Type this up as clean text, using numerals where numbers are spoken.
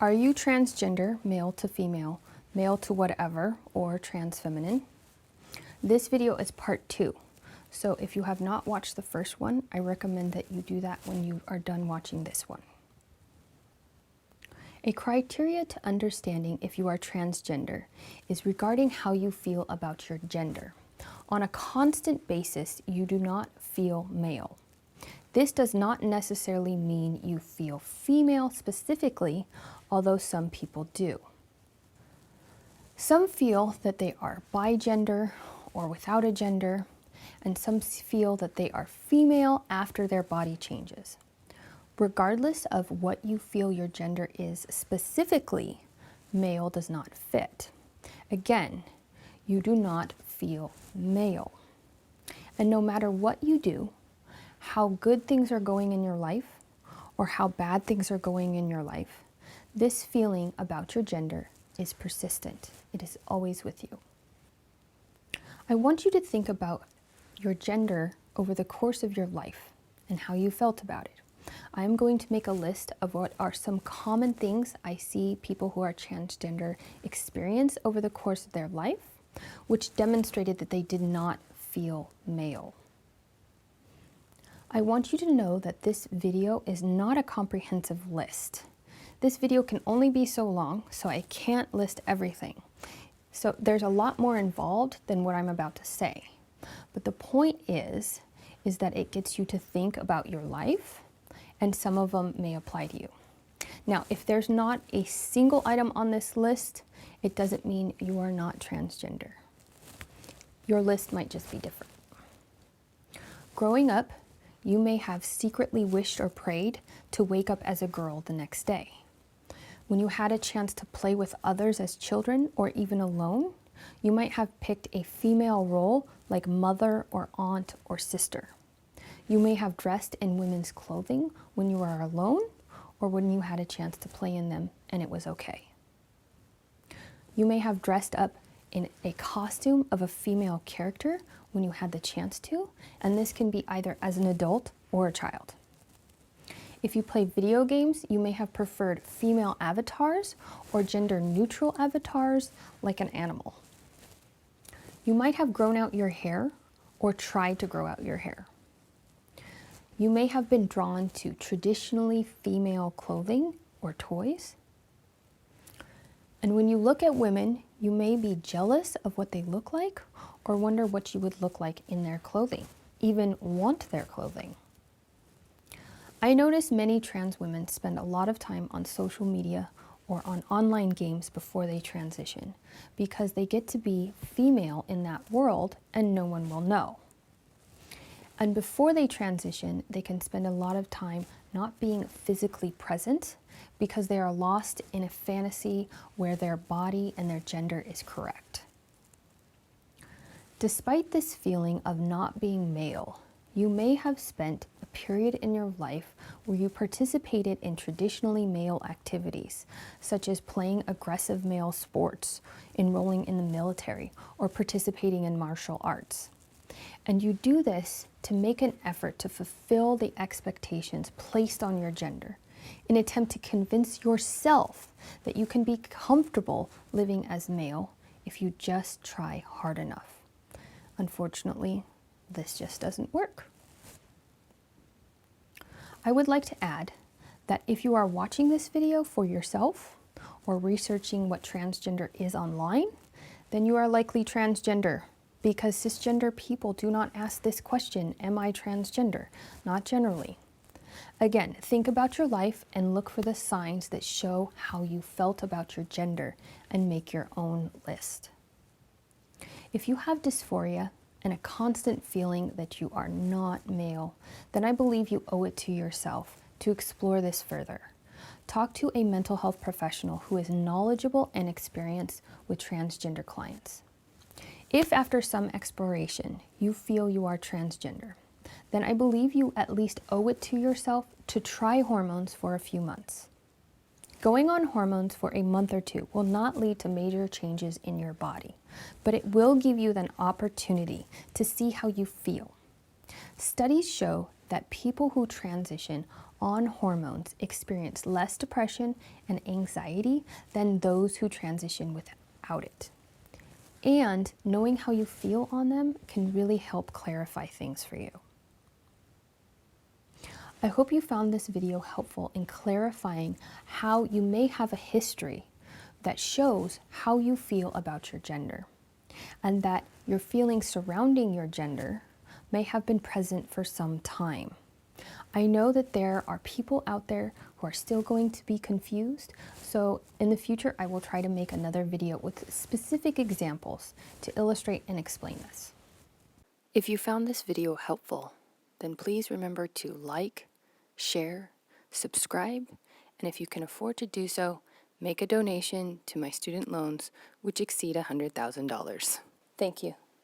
Are you transgender, male to female, male to whatever, or transfeminine? This video is part 2. So if you have not watched the first one, I recommend that you do that when you are done watching this one. A criteria to understanding if you are transgender is regarding how you feel about your gender. On a constant basis, you do not feel male. This does not necessarily mean you feel female specifically, although some people do. Some feel that they are bigender or without a gender, and some feel that they are female after their body changes. Regardless of what you feel your gender is specifically, male does not fit. Again, you do not feel male. And no matter what you do, how good things are going in your life or how bad things are going in your life, this feeling about your gender is persistent. It is always with you. I want you to think about your gender over the course of your life and how you felt about it. I am going to make a list of what are some common things I see people who are transgender experience over the course of their life, which demonstrated that they did not feel male. I want you to know that this video is not a comprehensive list. This video can only be so long, so I can't list everything. So there's a lot more involved than what I'm about to say. But the point is that it gets you to think about your life, and some of them may apply to you. Now, if there's not a single item on this list, it doesn't mean you are not transgender. Your list might just be different. Growing up, you may have secretly wished or prayed to wake up as a girl the next day. When you had a chance to play with others as children or even alone, you might have picked a female role like mother or aunt or sister. You may have dressed in women's clothing when you were alone or when you had a chance to play in them and it was okay. You may have dressed up in a costume of a female character when you had the chance to, and this can be either as an adult or a child. If you play video games, you may have preferred female avatars or gender-neutral avatars like an animal. You might have grown out your hair or tried to grow out your hair. You may have been drawn to traditionally female clothing or toys. And when you look at women, you may be jealous of what they look like or wonder what you would look like in their clothing, even want their clothing. I notice many trans women spend a lot of time on social media or on online games before they transition because they get to be female in that world and no one will know. And before they transition, they can spend a lot of time not being physically present because they are lost in a fantasy where their body and their gender is correct. Despite this feeling of not being male, you may have spent a period in your life where you participated in traditionally male activities, such as playing aggressive male sports, enrolling in the military, or participating in martial arts. And you do this to make an effort to fulfill the expectations placed on your gender, in an attempt to convince yourself that you can be comfortable living as male if you just try hard enough. Unfortunately, this just doesn't work. I would like to add that if you are watching this video for yourself or researching what transgender is online, then you are likely transgender, because cisgender people do not ask this question, am I transgender? Not generally. Again, think about your life and look for the signs that show how you felt about your gender and make your own list. If you have dysphoria and a constant feeling that you are not male, then I believe you owe it to yourself to explore this further. Talk to a mental health professional who is knowledgeable and experienced with transgender clients. If after some exploration you feel you are transgender, then I believe you at least owe it to yourself to try hormones for a few months. Going on hormones for a month or two will not lead to major changes in your body, but it will give you an opportunity to see how you feel. Studies show that people who transition on hormones experience less depression and anxiety than those who transition without it. And knowing how you feel on them can really help clarify things for you. I hope you found this video helpful in clarifying how you may have a history that shows how you feel about your gender, and that your feelings surrounding your gender may have been present for some time. I know that there are people out there who are still going to be confused, so in the future I will try to make another video with specific examples to illustrate and explain this. If you found this video helpful, then please remember to like, share, subscribe, and if you can afford to do so, make a donation to my student loans, which exceed $100,000. Thank you.